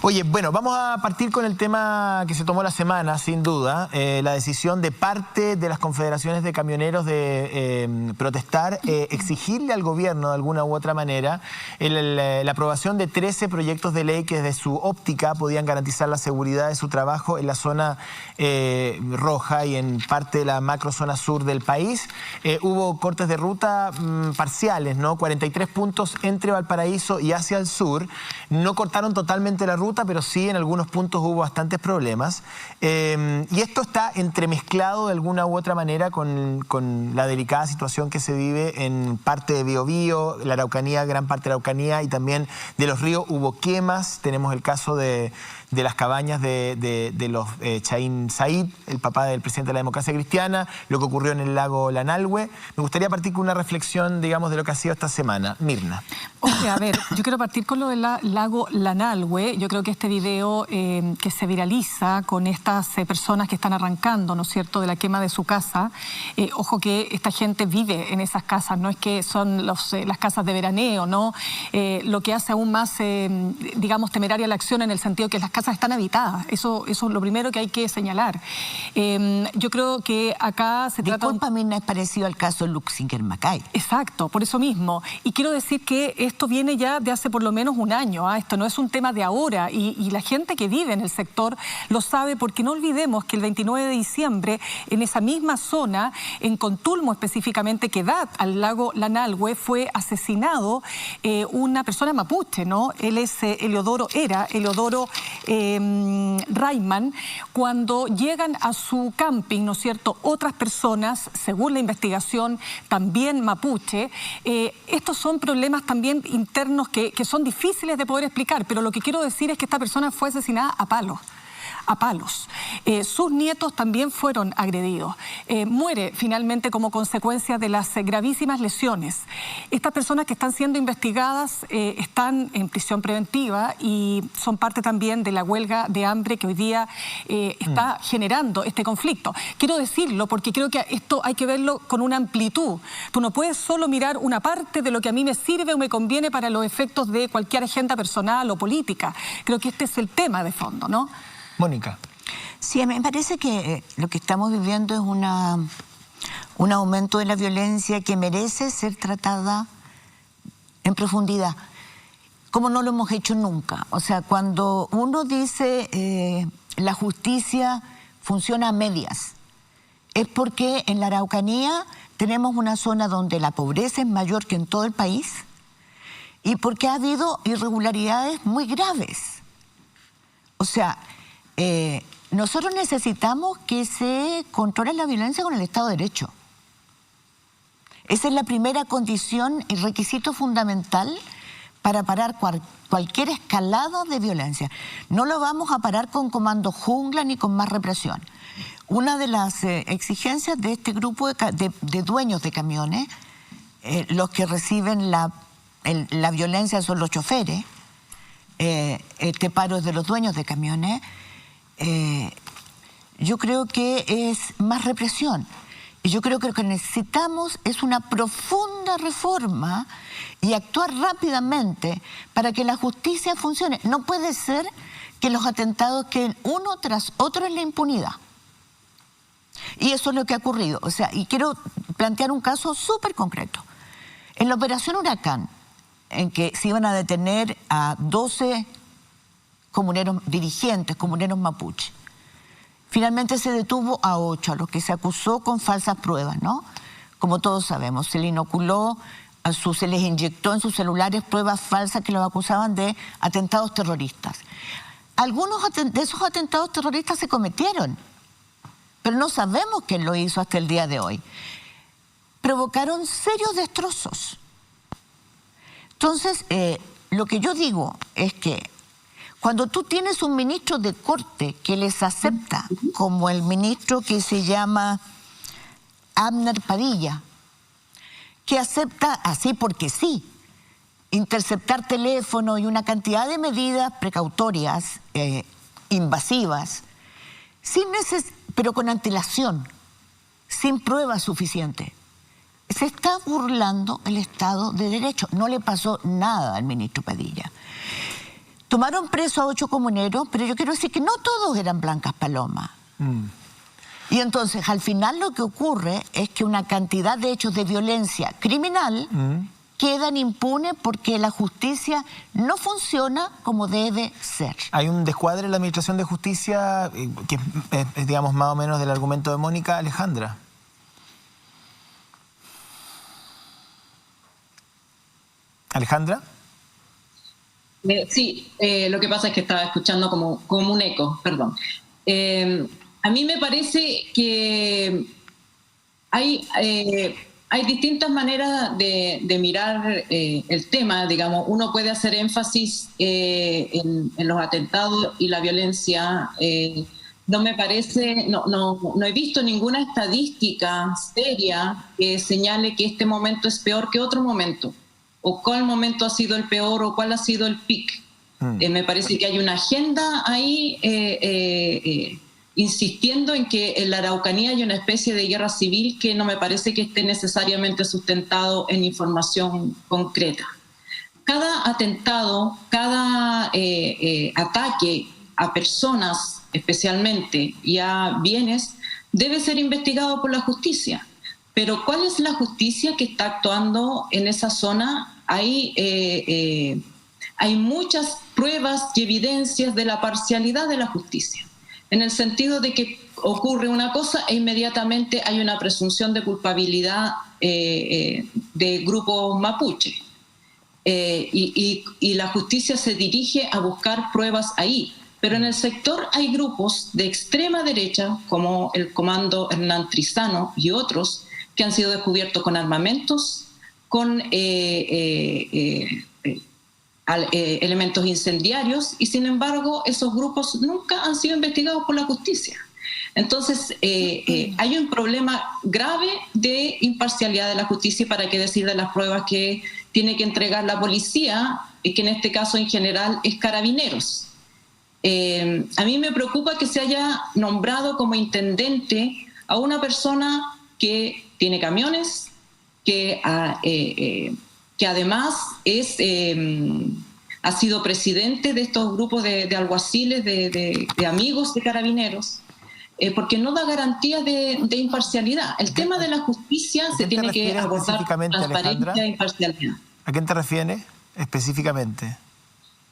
Oye, bueno, vamos a partir con el tema que se tomó la semana, sin duda, la decisión de parte de las confederaciones de camioneros de protestar, exigirle al gobierno de alguna u otra manera la aprobación de 13 proyectos de ley que desde su óptica podían garantizar la seguridad de su trabajo en la zona roja y en parte de la macrozona sur del país. Hubo cortes de ruta parciales, ¿no? 43 puntos entre Valparaíso y hacia el sur. No cortaron totalmente la ruta, pero sí en algunos puntos hubo bastantes problemas. Y esto está entremezclado de alguna u otra manera con la delicada situación que se vive en parte de Biobío, la Araucanía, gran parte de la Araucanía y también de los ríos. Hubo quemas, tenemos el caso de las cabañas de los Chaín Said, el papá del presidente de la democracia cristiana, lo que ocurrió en el lago Lanalhue. Me gustaría partir con una reflexión, digamos, de lo que ha sido esta semana. Mirna. Oye, a ver, yo quiero partir con lo del lago Lanalhue. Yo creo que este video que se viraliza con estas personas que están arrancando, ¿no es cierto?, de la quema de su casa. Ojo que esta gente vive en esas casas, no es que son las casas de veraneo, ¿no? Lo que hace aún más, digamos, temeraria la acción en el sentido que las casas están habitadas. Eso es lo primero que hay que señalar. Yo creo que acá se trata... Discúlpame, no es parecido al caso Luxinger-Macay. Exacto, por eso mismo. Y quiero decir que esto viene ya de hace por lo menos un año. Esto no es un tema de ahora. Y la gente que vive en el sector lo sabe, porque no olvidemos que el 29 de diciembre, en esa misma zona, en Contulmo específicamente, que da al lago Lanalhue, fue asesinado una persona mapuche, ¿no? Él es Eliodoro Rayman. Cuando llegan a su camping, ¿no es cierto?, otras personas, según la investigación, también mapuche. Estos son problemas también internos que son difíciles de poder explicar, pero lo que quiero decir es que esta persona fue asesinada a palos. Sus nietos también fueron agredidos. Muere finalmente como consecuencia de las gravísimas lesiones. Estas personas que están siendo investigadas están en prisión preventiva y son parte también de la huelga de hambre que hoy día está generando este conflicto. Quiero decirlo porque creo que esto hay que verlo con una amplitud. Tú no puedes solo mirar una parte de lo que a mí me sirve o me conviene para los efectos de cualquier agenda personal o política. Creo que este es el tema de fondo, ¿no? Mónica. Sí, a mí me parece que lo que estamos viviendo es un aumento de la violencia que merece ser tratada en profundidad, como no lo hemos hecho nunca. O sea, cuando uno dice la justicia funciona a medias, es porque en la Araucanía tenemos una zona donde la pobreza es mayor que en todo el país y porque ha habido irregularidades muy graves. O sea, nosotros necesitamos que se controle la violencia con el Estado de Derecho. Esa es la primera condición y requisito fundamental para parar cualquier escalada de violencia. No lo vamos a parar con comando jungla ni con más represión. Una de las exigencias de este grupo de dueños de camiones, los que reciben la violencia son los choferes, este paro es de los dueños de camiones. Yo creo que es más represión y yo creo que lo que necesitamos es una profunda reforma y actuar rápidamente para que la justicia funcione. No puede ser que los atentados queden uno tras otro en la impunidad y eso es lo que ha ocurrido. O sea, y quiero plantear un caso súper concreto. En la operación Huracán, en que se iban a detener a 12 comuneros, dirigentes, comuneros mapuche. Finalmente se detuvo a 8, a los que se acusó con falsas pruebas, ¿no? Como todos sabemos, se les inoculó, se les inyectó en sus celulares pruebas falsas que los acusaban de atentados terroristas. Algunos de esos atentados terroristas se cometieron, pero no sabemos quién lo hizo hasta el día de hoy. Provocaron serios destrozos. Entonces, lo que yo digo es que cuando tú tienes un ministro de corte que les acepta, como el ministro que se llama Abner Padilla, que acepta así porque sí, interceptar teléfono y una cantidad de medidas precautorias, invasivas, pero con antelación, sin pruebas suficientes. Se está burlando el Estado de Derecho. No le pasó nada al ministro Padilla. Tomaron preso a 8 comuneros, pero yo quiero decir que no todos eran blancas palomas. Y entonces, al final lo que ocurre es que una cantidad de hechos de violencia criminal quedan impunes porque la justicia no funciona como debe ser. Hay un descuadre en la Administración de Justicia que es, digamos, más o menos del argumento de Mónica. Alejandra. ¿Alejandra? Sí, lo que pasa es que estaba escuchando como un eco, perdón. A mí me parece que hay distintas maneras de mirar el tema, digamos. Uno puede hacer énfasis en los atentados y la violencia. No me parece, no he visto ninguna estadística seria que señale que este momento es peor que otro momento, o cuál momento ha sido el peor o cuál ha sido el pic. Me parece que hay una agenda ahí insistiendo en que en la Araucanía hay una especie de guerra civil que no me parece que esté necesariamente sustentado en información concreta. Cada atentado, cada ataque a personas especialmente y a bienes debe ser investigado por la justicia. Pero ¿cuál es la justicia que está actuando en esa zona? Hay muchas pruebas y evidencias de la parcialidad de la justicia, en el sentido de que ocurre una cosa e inmediatamente hay una presunción de culpabilidad de grupos mapuche. Y la justicia se dirige a buscar pruebas ahí. Pero en el sector hay grupos de extrema derecha, como el Comando Hernán Trizano y otros, que han sido descubiertos con armamentos, con elementos incendiarios, y sin embargo esos grupos nunca han sido investigados por la justicia. Entonces hay un problema grave de imparcialidad de la justicia, para qué decir de las pruebas que tiene que entregar la policía, que en este caso en general es Carabineros. A mí me preocupa que se haya nombrado como intendente a una persona que tiene camiones, que además ha sido presidente de estos grupos de alguaciles, de amigos de Carabineros, porque no da garantías de imparcialidad. El tema de la justicia se tiene que abordar con transparencia e imparcialidad. ¿A quién te refieres específicamente?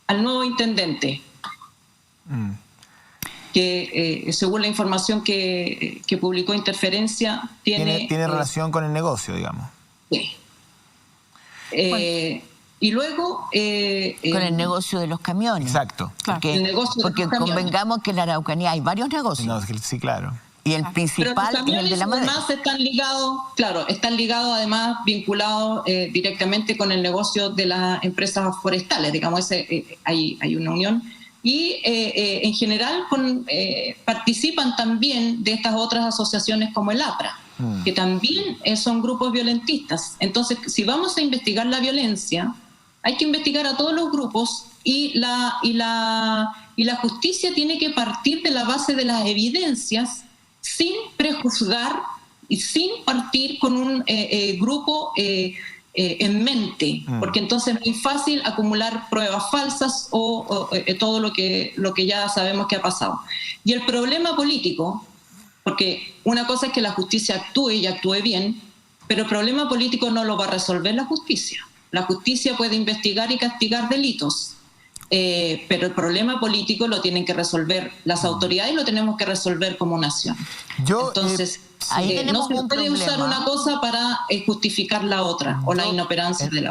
Al nuevo intendente. Que según la información que publicó Interferencia tiene relación con el negocio, digamos. Sí. Y luego con el negocio de los camiones. Exacto. Porque, el negocio porque convengamos que en la Araucanía hay varios negocios. No, sí, claro. Y el principal es el de la madera. Además están ligados, además vinculados directamente con el negocio de las empresas forestales, digamos, hay una unión. Y en general participan también de estas otras asociaciones como el APRA, que también son grupos violentistas. Entonces, si vamos a investigar la violencia, hay que investigar a todos los grupos, y la justicia tiene que partir de la base de las evidencias, sin prejuzgar y sin partir con un grupo en mente, porque entonces es muy fácil acumular pruebas falsas o todo lo que ya sabemos que ha pasado. Y el problema político, porque una cosa es que la justicia actúe y actúe bien, pero el problema político no lo va a resolver la justicia. La justicia puede investigar y castigar delitos, pero el problema político lo tienen que resolver las autoridades y lo tenemos que resolver como nación. Entonces, ahí no se puede usar una cosa para justificar la otra, o la inoperancia de la otra.